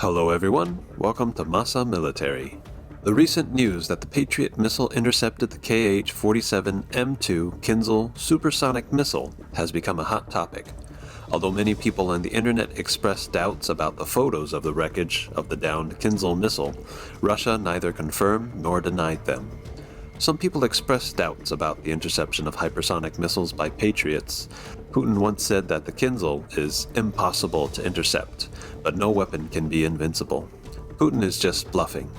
Hello everyone, welcome to MASA Military. The recent news that the Patriot missile intercepted the Kh-47M2 Kinzhal supersonic missile has become a hot topic. Although many people on the internet expressed doubts about the photos of the wreckage of the downed Kinzhal missile, Russia neither confirmed nor denied them. Some people expressed doubts about the interception of hypersonic missiles by Patriots. Putin once said that the Kinzhal is impossible to intercept, but no weapon can be invincible. Putin is just bluffing.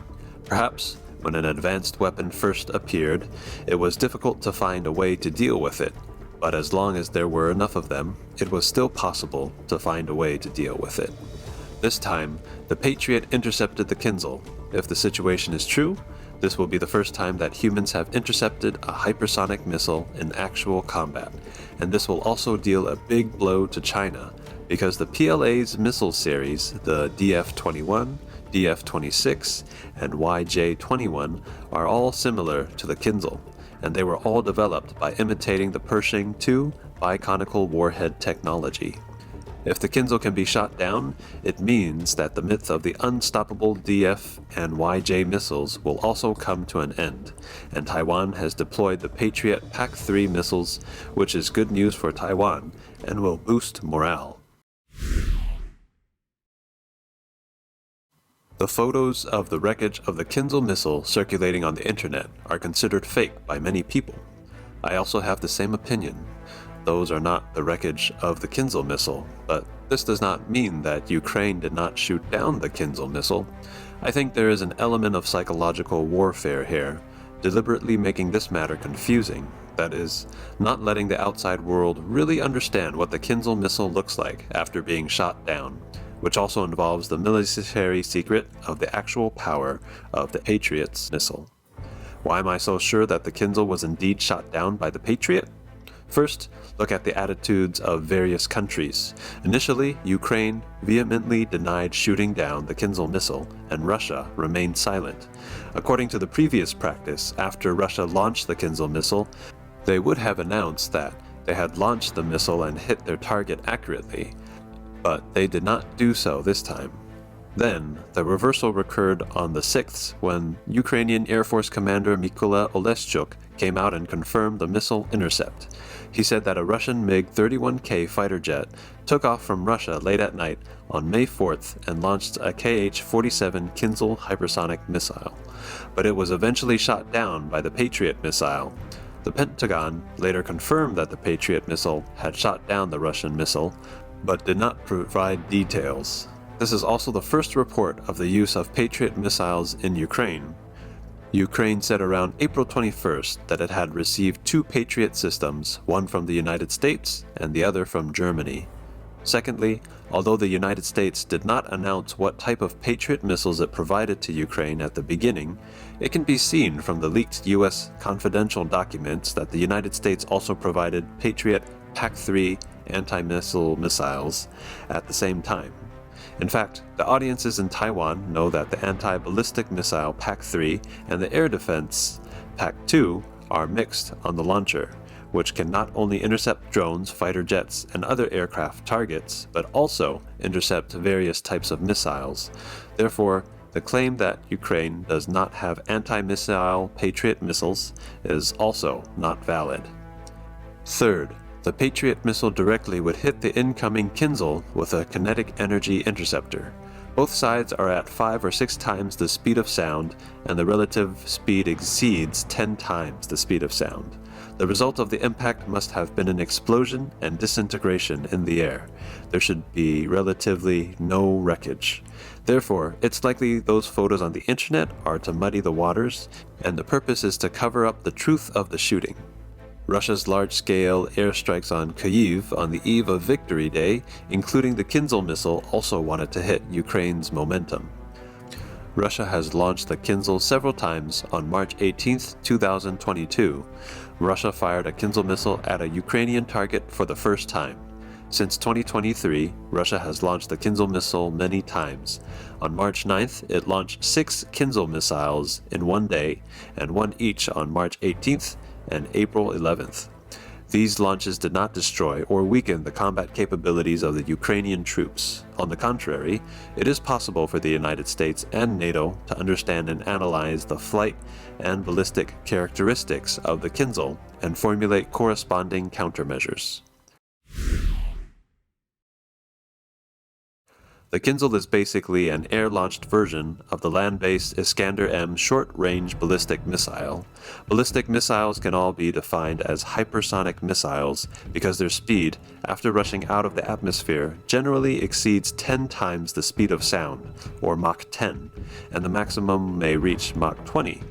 Perhaps, when an advanced weapon first appeared, it was difficult to find a way to deal with it, but as long as there were enough of them, it was still possible to find a way to deal with it. This time, the Patriot intercepted the Kinzhal. If the situation is true, this will be the first time that humans have intercepted a hypersonic missile in actual combat, and this will also deal a big blow to China, because the PLA's missile series, the DF-21, DF-26, and YJ-21, are all similar to the Kinzhal, and they were all developed by imitating the Pershing II biconical warhead technology. If the Kinzhal can be shot down, it means that the myth of the unstoppable DF and YJ missiles will also come to an end, and Taiwan has deployed the Patriot PAC-3 missiles, which is good news for Taiwan and will boost morale. The photos of the wreckage of the Kinzhal missile circulating on the internet are considered fake by many people. I also have the same opinion. Those are not the wreckage of the Kinzhal missile, but this does not mean that Ukraine did not shoot down the Kinzhal missile. I think there is an element of psychological warfare here, deliberately making this matter confusing. That is, not letting the outside world really understand what the Kinzhal missile looks like after being shot down, which also involves the military secret of the actual power of the Patriot's missile. Why am I so sure that the Kinzhal was indeed shot down by the Patriot? First, look at the attitudes of various countries. Initially, Ukraine vehemently denied shooting down the Kinzhal missile, and Russia remained silent. According to the previous practice, after Russia launched the Kinzhal missile, they would have announced that they had launched the missile and hit their target accurately, but they did not do so this time. Then, the reversal occurred on the 6th when Ukrainian Air Force Commander Mykola Oleshchuk came out and confirmed the missile intercept. He said that a Russian MiG-31K fighter jet took off from Russia late at night on May 4th and launched a Kh-47M2 Kinzhal hypersonic missile, but it was eventually shot down by the Patriot missile. The Pentagon later confirmed that the Patriot missile had shot down the Russian missile, but did not provide details. This is also the first report of the use of Patriot missiles in Ukraine. Ukraine said around April 21st that it had received 2 Patriot systems, one from the United States and the other from Germany. Secondly, although the United States did not announce what type of Patriot missiles it provided to Ukraine at the beginning, it can be seen from the leaked U.S. confidential documents that the United States also provided Patriot PAC-3 anti-missile missiles at the same time. In fact, the audiences in Taiwan know that the anti-ballistic missile PAC-3 and the air defense PAC-2 are mixed on the launcher, which can not only intercept drones, fighter jets, and other aircraft targets, but also intercept various types of missiles. Therefore, the claim that Ukraine does not have anti-missile Patriot missiles is also not valid. Third, the Patriot missile directly would hit the incoming Kinzhal with a kinetic energy interceptor. Both sides are at 5 or 6 times the speed of sound, and the relative speed exceeds 10 times the speed of sound. The result of the impact must have been an explosion and disintegration in the air. There should be relatively no wreckage. Therefore, it's likely those photos on the internet are to muddy the waters, and the purpose is to cover up the truth of the shooting. Russia's large-scale airstrikes on Kyiv on the eve of Victory Day, including the Kinzhal missile, also wanted to hit Ukraine's momentum. Russia has launched the Kinzhal several times. On March 18, 2022, Russia fired a Kinzhal missile at a Ukrainian target for the first time. Since 2023, Russia has launched the Kinzhal missile many times. On March 9th, it launched 6 Kinzhal missiles in one day, and one each on March 18th and April 11th. These launches did not destroy or weaken the combat capabilities of the Ukrainian troops. On the contrary, it is possible for the United States and NATO to understand and analyze the flight and ballistic characteristics of the Kinzhal and formulate corresponding countermeasures. The Kinzhal is basically an air-launched version of the land-based Iskander-M short-range ballistic missile. Ballistic missiles can all be defined as hypersonic missiles because their speed, after rushing out of the atmosphere, generally exceeds 10 times the speed of sound, or Mach 10, and the maximum may reach Mach 20.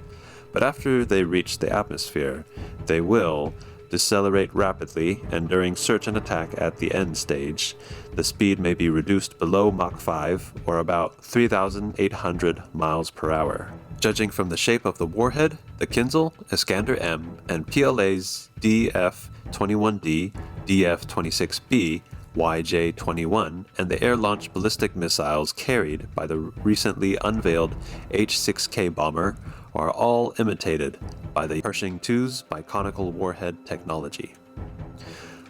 But after they reach the atmosphere, they will decelerate rapidly, and during search and attack at the end stage, the speed may be reduced below Mach 5, or about 3,800 miles per hour. Judging from the shape of the warhead, the Kinzhal, Iskander-M, and PLA's DF-21D, DF-26B, YJ-21, and the air-launched ballistic missiles carried by the recently unveiled H-6K bomber are all imitated by the Pershing II's biconical warhead technology.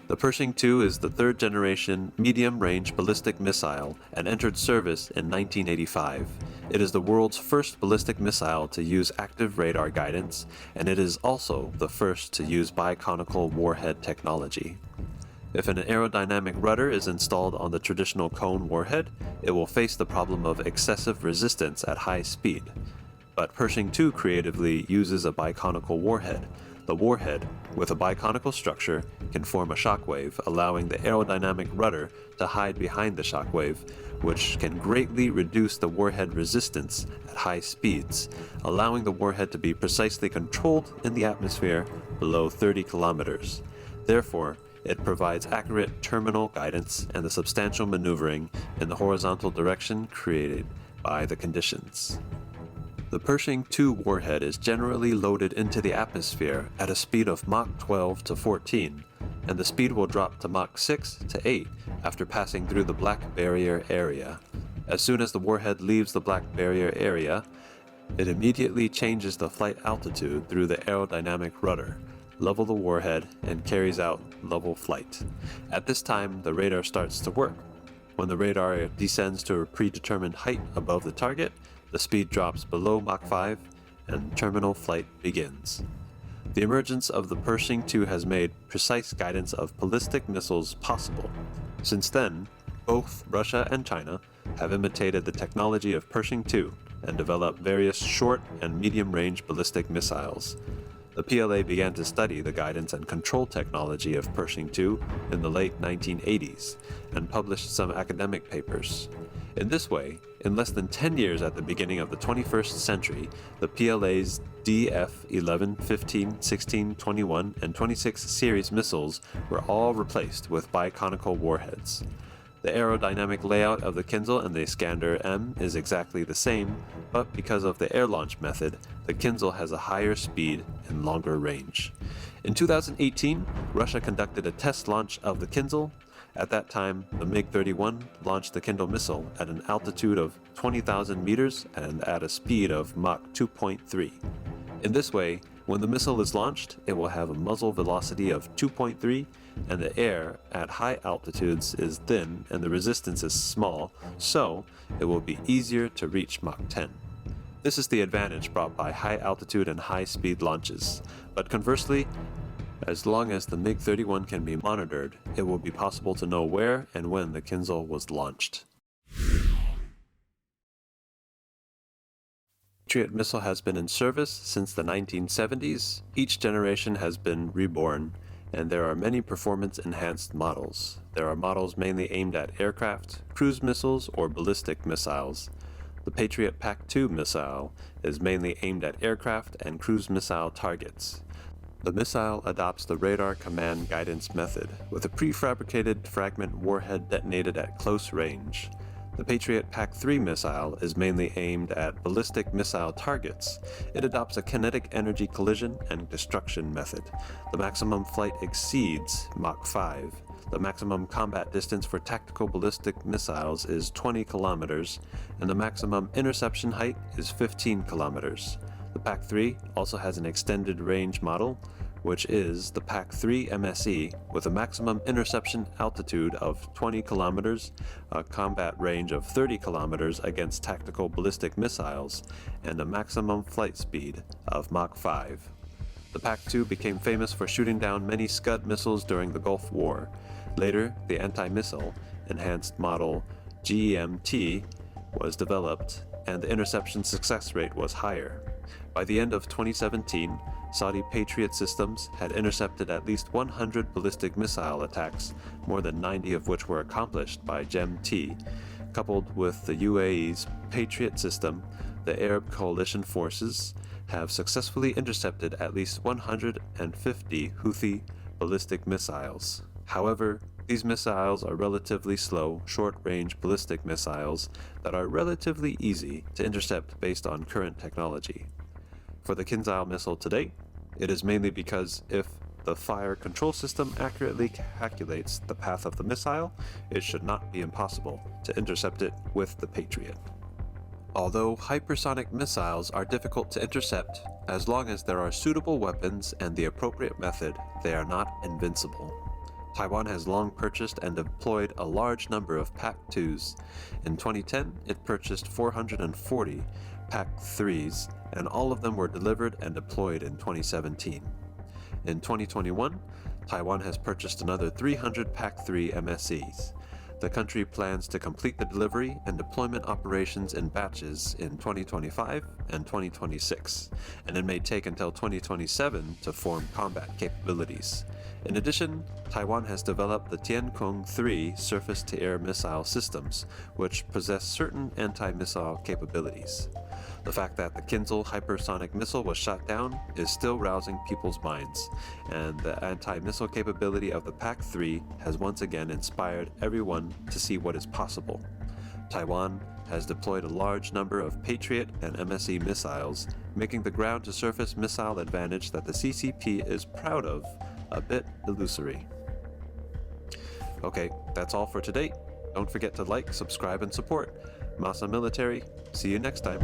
The Pershing II is the third-generation medium-range ballistic missile and entered service in 1985. It is the world's first ballistic missile to use active radar guidance, and it is also the first to use biconical warhead technology. If an aerodynamic rudder is installed on the traditional cone warhead, it will face the problem of excessive resistance at high speed. But Pershing II creatively uses a biconical warhead. The warhead, with a biconical structure, can form a shockwave, allowing the aerodynamic rudder to hide behind the shockwave, which can greatly reduce the warhead resistance at high speeds, allowing the warhead to be precisely controlled in the atmosphere below 30 kilometers. Therefore, it provides accurate terminal guidance and the substantial maneuvering in the horizontal direction created by the conditions. The Pershing II warhead is generally loaded into the atmosphere at a speed of Mach 12 to 14, and the speed will drop to Mach 6 to 8 after passing through the black barrier area. As soon as the warhead leaves the black barrier area, it immediately changes the flight altitude through the aerodynamic rudder, level the warhead, and carries out level flight. At this time, the radar starts to work. When the radar descends to a predetermined height above the target, the speed drops below Mach 5 and terminal flight begins. The emergence of the Pershing II has made precise guidance of ballistic missiles possible. Since then, both Russia and China have imitated the technology of Pershing II and developed various short and medium-range ballistic missiles. The PLA began to study the guidance and control technology of Pershing II in the late 1980s and published some academic papers. In this way, in less than 10 years at the beginning of the 21st century, the PLA's DF-11, 15, 16, 21, and 26 series missiles were all replaced with biconical warheads. The aerodynamic layout of the Kinzhal and the Iskander-M is exactly the same, but because of the air launch method, the Kinzhal has a higher speed and longer range. In 2018, Russia conducted a test launch of the Kinzhal. At that time, the MiG-31 launched the Kinzhal missile at an altitude of 20,000 meters and at a speed of Mach 2.3. In this way, when the missile is launched, it will have a muzzle velocity of 2.3, and the air at high altitudes is thin and the resistance is small, so it will be easier to reach Mach 10. This is the advantage brought by high altitude and high speed launches, but conversely, as long as the MiG-31 can be monitored, it will be possible to know where and when the Kinzhal was launched. Patriot missile has been in service since the 1970s. Each generation has been reborn, and there are many performance-enhanced models. There are models mainly aimed at aircraft, cruise missiles, or ballistic missiles. The Patriot PAC-3 missile is mainly aimed at aircraft and cruise missile targets. The missile adopts the radar command guidance method, with a prefabricated fragment warhead detonated at close range. The Patriot PAC-3 missile is mainly aimed at ballistic missile targets. It adopts a kinetic energy collision and destruction method. The maximum flight exceeds Mach 5. The maximum combat distance for tactical ballistic missiles is 20 kilometers, and the maximum interception height is 15 kilometers. The PAC-3 also has an extended range model, which is the PAC-3 MSE with a maximum interception altitude of 20 kilometers, a combat range of 30 kilometers against tactical ballistic missiles, and a maximum flight speed of Mach 5. The PAC-2 became famous for shooting down many Scud missiles during the Gulf War. Later, the anti-missile, enhanced model GEM-T, was developed, and the interception success rate was higher. By the end of 2017, Saudi Patriot systems had intercepted at least 100 ballistic missile attacks, more than 90 of which were accomplished by GEM-T. Coupled with the UAE's Patriot system, the Arab coalition forces have successfully intercepted at least 150 Houthi ballistic missiles. However, these missiles are relatively slow, short-range ballistic missiles that are relatively easy to intercept based on current technology. For the Kinzhal missile today, it is mainly because if the fire control system accurately calculates the path of the missile, it should not be impossible to intercept it with the Patriot. Although hypersonic missiles are difficult to intercept, as long as there are suitable weapons and the appropriate method, they are not invincible. Taiwan has long purchased and deployed a large number of PAC-2s. In 2010, it purchased 440 PAC-3s, and all of them were delivered and deployed in 2017. In 2021, Taiwan has purchased another 300 PAC-3 MSEs. The country plans to complete the delivery and deployment operations in batches in 2025 and 2026, and it may take until 2027 to form combat capabilities. In addition, Taiwan has developed the Tiancong-3 surface-to-air missile systems, which possess certain anti-missile capabilities. The fact that the Kinzhal hypersonic missile was shot down is still rousing people's minds, and the anti-missile capability of the PAC-3 has once again inspired everyone to see what is possible. Taiwan has deployed a large number of Patriot and MSE missiles, making the ground-to-surface missile advantage that the CCP is proud of a bit illusory. Okay, that's all for today. Don't forget to like, subscribe, and support MASA Military. See you next time.